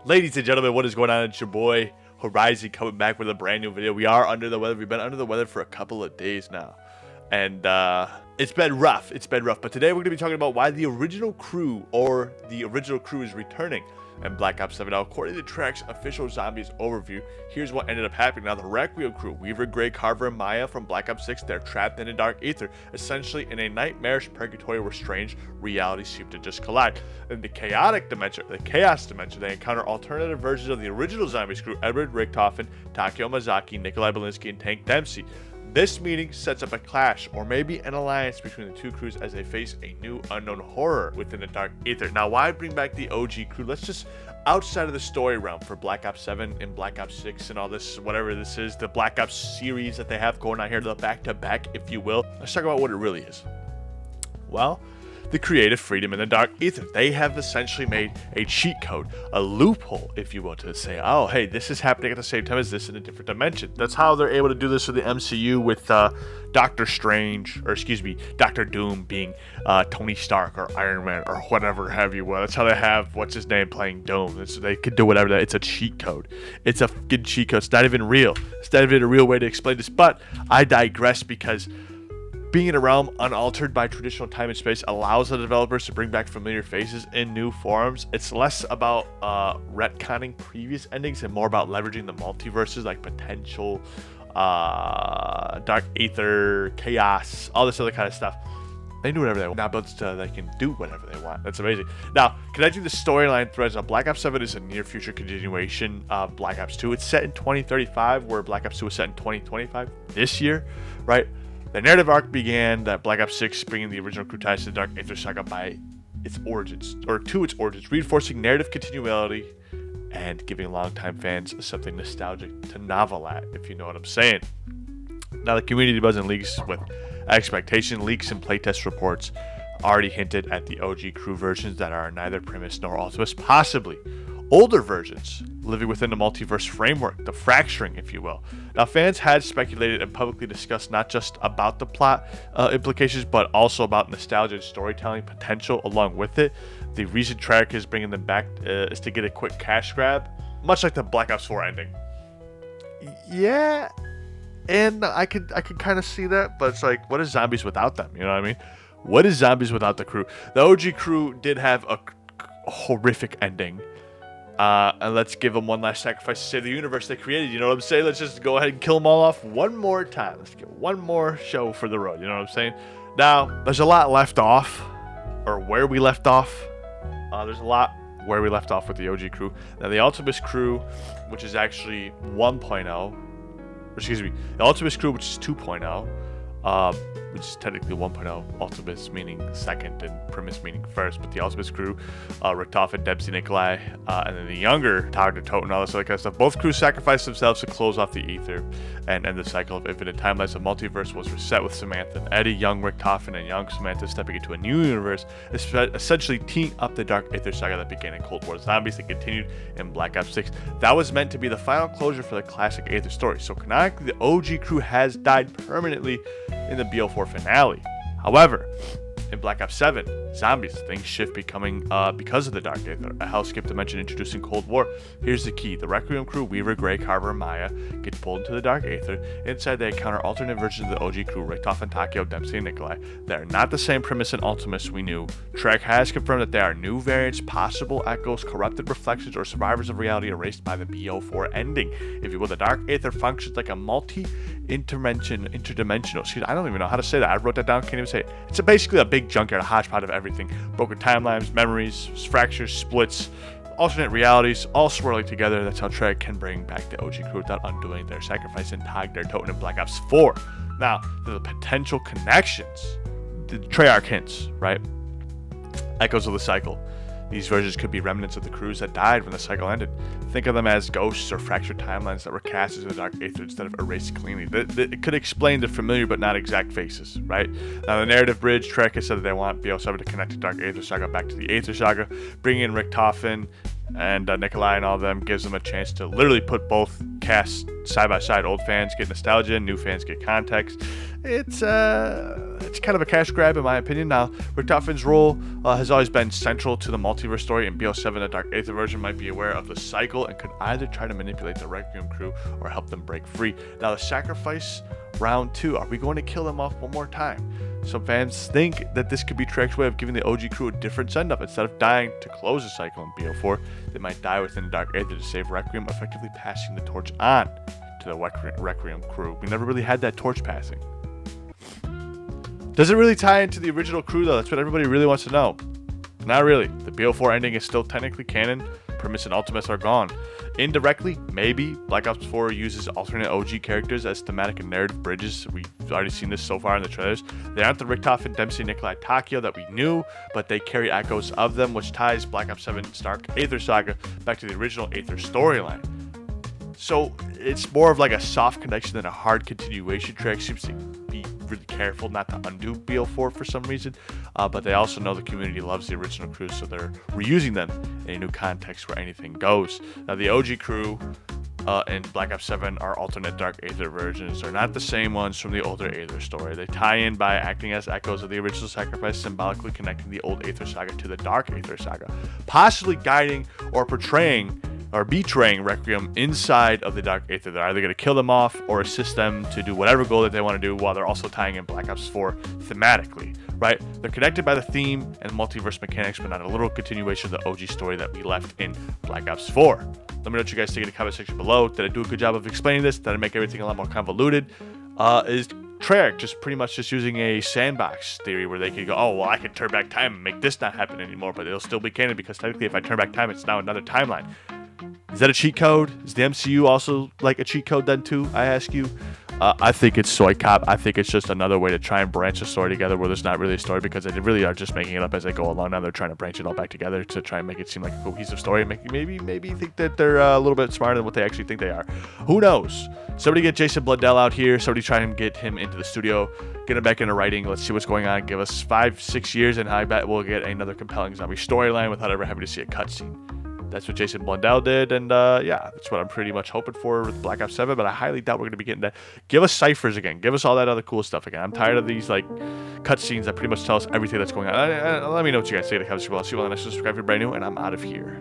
Ladies and gentlemen, what is going on? It's your boy Horizon coming back with a brand new video. We are under the weather. We've been under the weather for a couple of days now. And it's been rough. But today we're going to be talking about why the original crew is returning in Black Ops 7. Now, according to Treyarch's official zombies overview, here's what ended up happening. Now, the Requiem crew, Weaver, Gray, Carver, and Maya from Black Ops 6, they're trapped in a dark aether, essentially in a nightmarish purgatory where strange realities seem to just collide. In the chaos dimension, they encounter alternative versions of the original zombies crew, Edward, Richtofen, Takeo, Mazaki, Nikolai, and Tank Dempsey. This meeting sets up a clash, or maybe an alliance between the two crews as they face a new unknown horror within the Dark Aether. Now, why bring back the OG crew? Let's just, outside of the story realm for Black Ops 7 and Black Ops 6 and all this, whatever this is, the Black Ops series that they have going on here, the back-to-back, if you will. Let's talk about what it really is. Well, the creative freedom in the Dark Aether. They have essentially made a cheat code, a loophole, if you will, to say, oh, hey, this is happening at the same time as this in a different dimension. That's how they're able to do this with the MCU with Doctor Doom being Tony Stark or Iron Man or whatever have you. Well, that's how they have, what's his name, playing Doom. They could do whatever. It's a cheat code. It's a fucking cheat code. It's not even real. It's not even a real way to explain this, but I digress because being in a realm unaltered by traditional time and space allows the developers to bring back familiar faces in new forms. It's less about retconning previous endings and more about leveraging the multiverses, like potential dark aether, chaos, all this other kind of stuff. They do whatever they want. Now, but they can do whatever they want. That's amazing. Now, connecting the storyline threads of Black Ops 7 is a near future continuation of Black Ops 2. It's set in 2035, where Black Ops 2 was set in 2025 this year, right? The narrative arc began that Black Ops 6 bringing the original crew ties to the Dark Aether saga by its origins, reinforcing narrative continuity and giving longtime fans something nostalgic to novel at, if you know what I'm saying. Now, the community buzz and leaks with expectation, leaks and playtest reports already hinted at the OG crew versions that are neither Primis nor Ultimis, possibly older versions living within the multiverse framework, the fracturing, if you will. Now, fans had speculated and publicly discussed not just about the plot implications, but also about nostalgia and storytelling potential along with it. The reason Treyarch is bringing them back is to get a quick cash grab, much like the Black Ops 4 ending. Yeah, and I could kind of see that, but it's like, what is zombies without them? You know what I mean? What is zombies without the crew? The OG crew did have a horrific ending. And let's give them one last sacrifice to save the universe they created. You know what I'm saying? Let's just go ahead and kill them all off one more time. Let's get one more show for the road. You know what I'm saying? Now, there's a lot left off, or where we left off. There's a lot where we left off with the OG crew. Now, the Ultimis crew, which is actually 1.0. The Ultimis crew, which is 2.0. Which is technically 1.0, Ultimis meaning second and Primis meaning first, but the Ultimis crew, Richtofen, Dempsey, Nikolai, and then the younger Toten, all this other kind of stuff. Both crews sacrificed themselves to close off the Aether and end the cycle of infinite timelines. The multiverse was reset with Samantha and Eddie, young Richtofen, and young Samantha stepping into a new universe, essentially teeing up the Dark Aether saga that began in Cold War Zombies that continued in Black Ops 6. That was meant to be the final closure for the classic Aether story. So canonically, the OG crew has died permanently in the BO4 finale. However, in Black Ops 7, Zombies, things shift becoming because of the Dark Aether, a hellscape dimension introducing Cold War. Here's the key. The Requiem crew, Weaver, Gray, Carver, and Maya, get pulled into the Dark Aether. Inside, they encounter alternate versions of the OG crew, Richtofen, Takeo, Dempsey, and Nikolai. They are not the same Primis and Ultimis we knew. Treyarch has confirmed that they are new variants, possible echoes, corrupted reflections, or survivors of reality erased by the BO4 ending. If you will, the Dark Aether functions like a interdimensional. I don't even know how to say that. I wrote that down, can't even say it. It's basically a big junkyard, a hodgepodge of everything. Broken timelines, memories, fractures, splits, alternate realities, all swirling together. That's how Treyarch can bring back the OG crew without undoing their sacrifice and tag their totem in Black Ops 4. Now, the potential connections. The Treyarch hints, right? Echoes of the cycle. These versions could be remnants of the crews that died when the cycle ended. Think of them as ghosts or fractured timelines that were cast into the Dark Aether instead of erased cleanly. It could explain the familiar but not exact faces, right? Now, the narrative bridge, Treyarch has said that they want BO7 to connect the Dark Aether saga back to the Aether saga. Bringing in Richtofen and Nikolai and all of them gives them a chance to literally put both cast side by side. Old fans get nostalgia, new fans get context. It's kind of a cash grab in my opinion. Now, Richtofen's role has always been central to the multiverse story, and BO7, the Dark Aether version, might be aware of the cycle and could either try to manipulate the Requiem crew or help them break free. Now, the sacrifice round 2, are we going to kill them off one more time? Some fans think that this could be Treyarch's way of giving the OG crew a different send-up. Instead of dying to close the cycle in BO4, they might die within Dark Aether to save Requiem, effectively passing the torch on to the Requiem crew. We never really had that torch passing. Does it really tie into the original crew, though? That's what everybody really wants to know. Not really. The BO4 ending is still technically canon. Primis and Ultimis are gone. Indirectly, maybe, Black Ops 4 uses alternate OG characters as thematic and narrative bridges. We've already seen this so far in the trailers. They aren't the Richtofen, Dempsey, Nikolai, Takeo that we knew, but they carry echoes of them, which ties Black Ops 7's Dark Aether saga back to the original Aether storyline. So it's more of like a soft connection than a hard continuation. Treyarch seems to be really careful not to undo BO4 for some reason, but they also know the community loves the original crew, so they're reusing them in a new context where anything goes. Now, the OG crew in Black Ops 7 are alternate Dark Aether versions. They're not the same ones from the older Aether story. They tie in by acting as echoes of the original sacrifice, symbolically connecting the old Aether saga to the Dark Aether saga, possibly guiding or portraying or betraying Requiem inside of the Dark Aether. They're either going to kill them off or assist them to do whatever goal that they want to do, while they're also tying in Black Ops 4 thematically, right? They're connected by the theme and multiverse mechanics, but not a literal continuation of the OG story that we left in Black Ops 4. Let me know what you guys think in the comment section below. Did I do a good job of explaining this? Did I make everything a lot more convoluted? Is Treyarch just pretty much just using a sandbox theory where they could go, oh, well, I can turn back time and make this not happen anymore, but it'll still be canon because technically if I turn back time, it's now another timeline. Is that a cheat code? Is the MCU also like a cheat code then too, I ask you? I think it's soy cop. I think it's just another way to try and branch a story together where there's not really a story, because they really are just making it up as they go along. Now they're trying to branch it all back together to try and make it seem like a cohesive story, and maybe think that they're a little bit smarter than what they actually think they are. Who knows? Somebody get Jason Blundell out here. Somebody try and get him into the studio, get him back into writing. Let's see what's going on. Give us 5-6 years, and I bet we'll get another compelling zombie storyline without ever having to see a cutscene. That's what Jason Blundell did, and yeah, that's what I'm pretty much hoping for with Black Ops 7, but I highly doubt we're going to be getting that. Give us ciphers again. Give us all that other cool stuff again. I'm tired of these, like, cutscenes that pretty much tell us everything that's going on. Let me know what you guys say in the comments below. I'll see you on the next one. Subscribe if you're brand new, and I'm out of here.